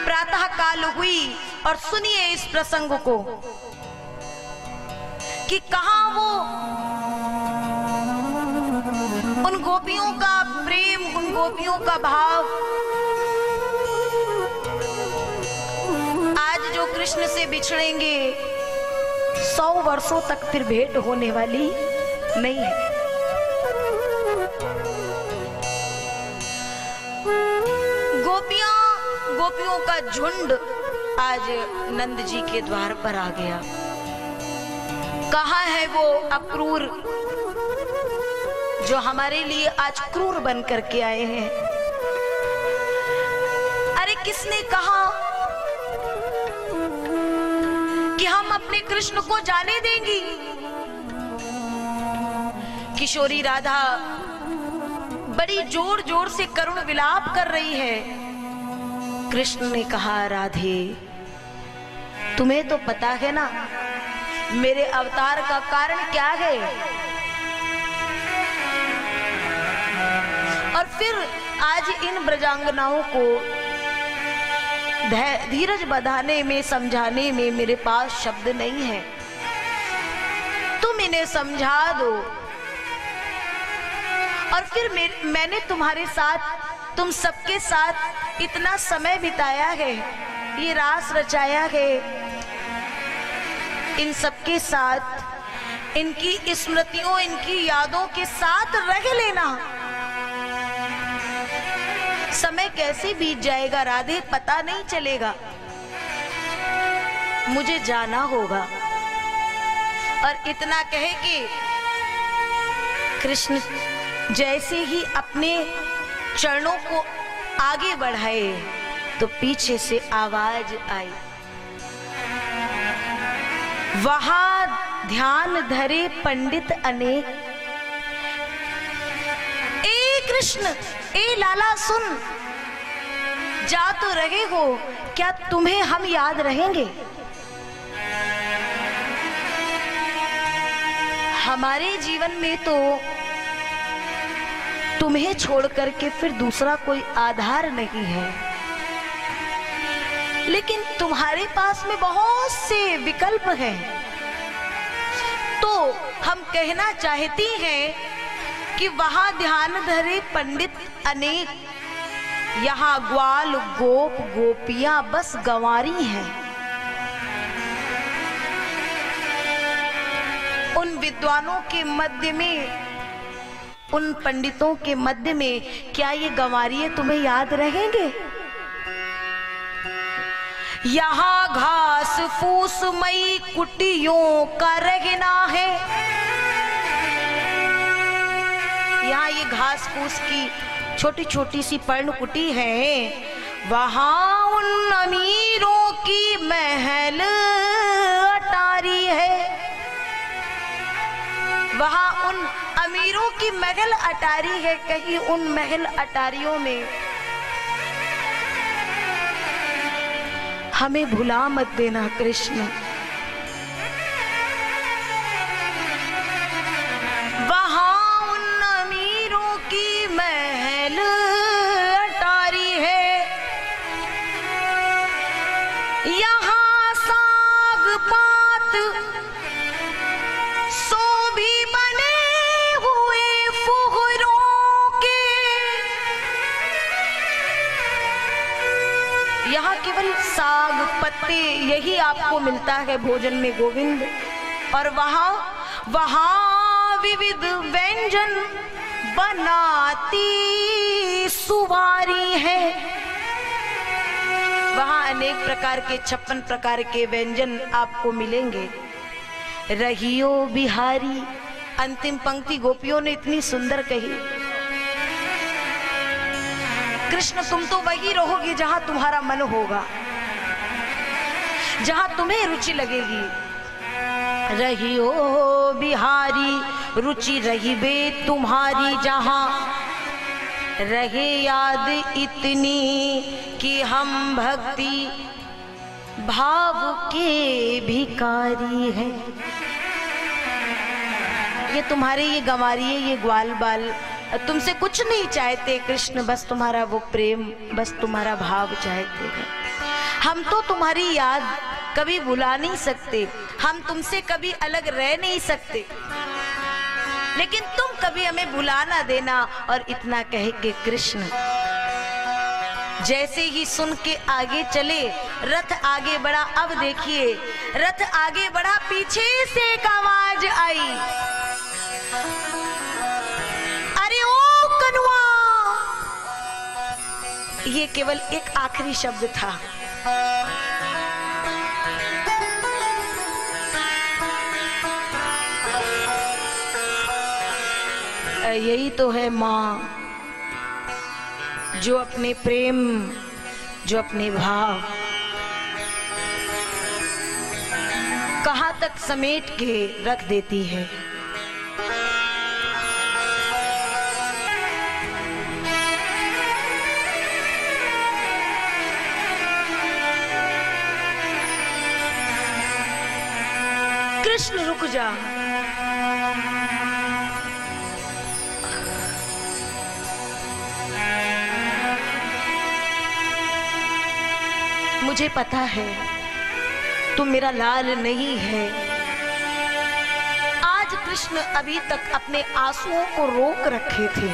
प्रातः काल हुई और सुनिए इस प्रसंग को कि कहां वो उन गोपियों का प्रेम, उन गोपियों का भाव आज जो कृष्ण से बिछड़ेंगे 100 वर्षों तक फिर भेंट होने वाली नहीं है। गोपियों का झुंड आज नंद जी के द्वार पर आ गया। कहाँ है वो अक्रूर जो हमारे लिए आज क्रूर बन करके आए हैं? अरे किसने कहा कि हम अपने कृष्ण को जाने देंगी? किशोरी राधा बड़ी जोर जोर से करुण विलाप कर रही है। कृष्ण ने कहा, राधे तुम्हें तो पता है ना मेरे अवतार का कारण क्या है? और फिर आज इन ब्रजांगनाओं को धीरज बंधाने में, समझाने में मेरे पास शब्द नहीं है। तुम इन्हें समझा दो। और फिर मैंने तुम्हारे साथ, तुम सबके साथ इतना समय बिताया है, ये रास रचाया है, इन सबके साथ इनकी स्मृतियों, इनकी यादों के साथ रह लेना। समय कैसे बीत जाएगा राधे पता नहीं चलेगा। मुझे जाना होगा। और इतना कहे कि कृष्ण जैसे ही अपने चरणों को आगे बढ़ाए तो पीछे से आवाज आई, वहां ध्यान धरे पंडित अनेक। ए कृष्ण, ए लाला सुन, जा तो रहे हो, क्या तुम्हें हम याद रहेंगे? हमारे जीवन में तो तुम्हें छोड़ करके फिर दूसरा कोई आधार नहीं है, लेकिन तुम्हारे पास में बहुत से विकल्प हैं। तो हम कहना चाहती हैं कि वहां ध्यान धरे पंडित अनेक, यहाँ ग्वाल गोप गोपियां बस गंवारी हैं। उन विद्वानों के मध्य में, उन पंडितों के मध्य में क्या ये गंवारिये तुम्हें याद रहेंगे? यहाँ घास फूस मई कुटियों का रहना है। यहाँ ये घास फूस की छोटी छोटी सी पर्ण कुटी है। वहां उन अमीरों की महल अटारी है। वहां उन अमीरों की महल अटारी है। कहीं उन महल अटारियों में हमें भुला मत देना कृष्ण। वहां उन अमीरों की महल अटारी है। यहाँ साग पात सो भी बने हुए फुहरों के। यहाँ केवल साग पत्ते यही आपको मिलता है भोजन में गोविंद। और वहां विविध व्यंजन बनाती सुवारी है। वहां अनेक प्रकार के 56 प्रकार के व्यंजन आपको मिलेंगे। रहियो बिहारी, अंतिम पंक्ति गोपियों ने इतनी सुंदर कही। कृष्ण तुम तो वही रहोगे जहां तुम्हारा मन होगा, जहां तुम्हें रुचि लगेगी। रहियो बिहारी, रुचि रहिबे तुम्हारी जहां। रहे याद इतनी कि हम भक्ति भाव के भिखारी हैं। ये तुम्हारे ये गंवारिये, ये ग्वाल बाल तुमसे कुछ नहीं चाहते कृष्ण, बस तुम्हारा वो प्रेम, बस तुम्हारा भाव चाहते हैं। हम तो तुम्हारी याद कभी भुला नहीं सकते, हम तुमसे कभी अलग रह नहीं सकते, लेकिन तुम कभी हमें भुला ना देना। और इतना कह के कृष्ण जैसे ही सुन के आगे चले, रथ आगे बढ़ा। अब देखिए रथ आगे बढ़ा, पीछे से एक आवाज आई, अरे ओ कनुआ। ये केवल एक आखिरी शब्द था। यही तो है माँ, जो अपने प्रेम, जो अपने भाव कहाँ तक समेट के रख देती है। कृष्ण रुक जा, मुझे पता है तुम मेरा लाल नहीं है। आज कृष्ण अभी तक अपने आंसुओं को रोक रखे थे,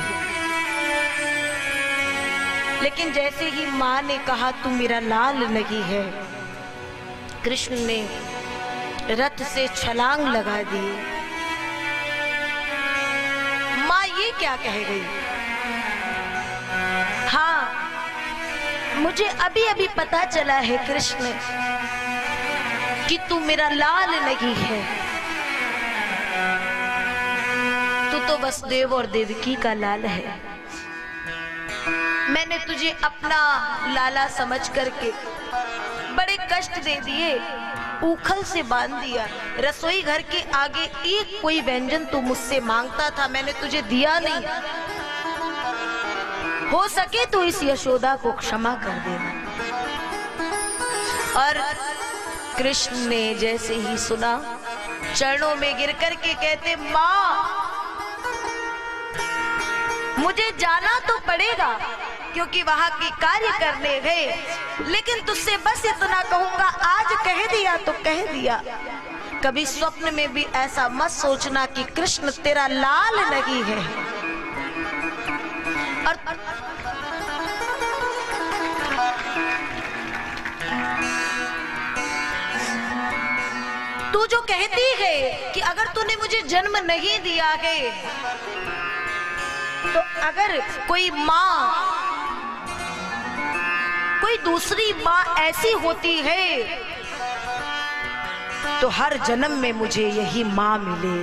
लेकिन जैसे ही मां ने कहा तुम मेरा लाल नहीं है, कृष्ण ने रथ से छलांग लगा दी। मां ये क्या कह गई? हाँ, मुझे अभी अभी पता चला है कृष्ण कि तू मेरा लाल नहीं है, तू तो वसुदेव और देवकी का लाल है। मैंने तुझे अपना लाला समझ करके बड़े कष्ट दे दिए, ऊखल से बांध दिया। रसोई घर के आगे एक कोई व्यंजन तू मुझसे मांगता था, मैंने तुझे दिया नहीं। हो सके तो इस यशोदा को क्षमा कर देना। और कृष्ण ने जैसे ही सुना, चरणों में गिर करके कहते, माँ मुझे जाना तो पड़ेगा क्योंकि वहां के कार्य करने गए, लेकिन तुझसे बस इतना कहूंगा, आज कह दिया तो कह दिया। कभी स्वप्न में भी ऐसा मत सोचना कि कृष्ण तेरा लाल नहीं है। और तू जो कहती है कि अगर तूने मुझे जन्म नहीं दिया है, तो अगर कोई माँ, कोई दूसरी माँ ऐसी होती है तो हर जन्म में मुझे यही माँ मिले,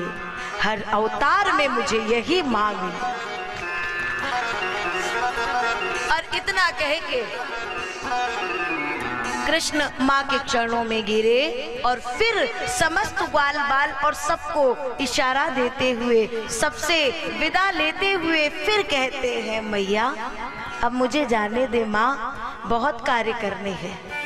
हर अवतार में मुझे यही माँ मिले। और इतना कह के कृष्ण माँ के चरणों में गिरे और फिर समस्त ग्वाल बाल और सबको इशारा देते हुए, सबसे विदा लेते हुए फिर कहते हैं, मैया अब मुझे जाने दे माँ, बहुत कार्य करने हैं।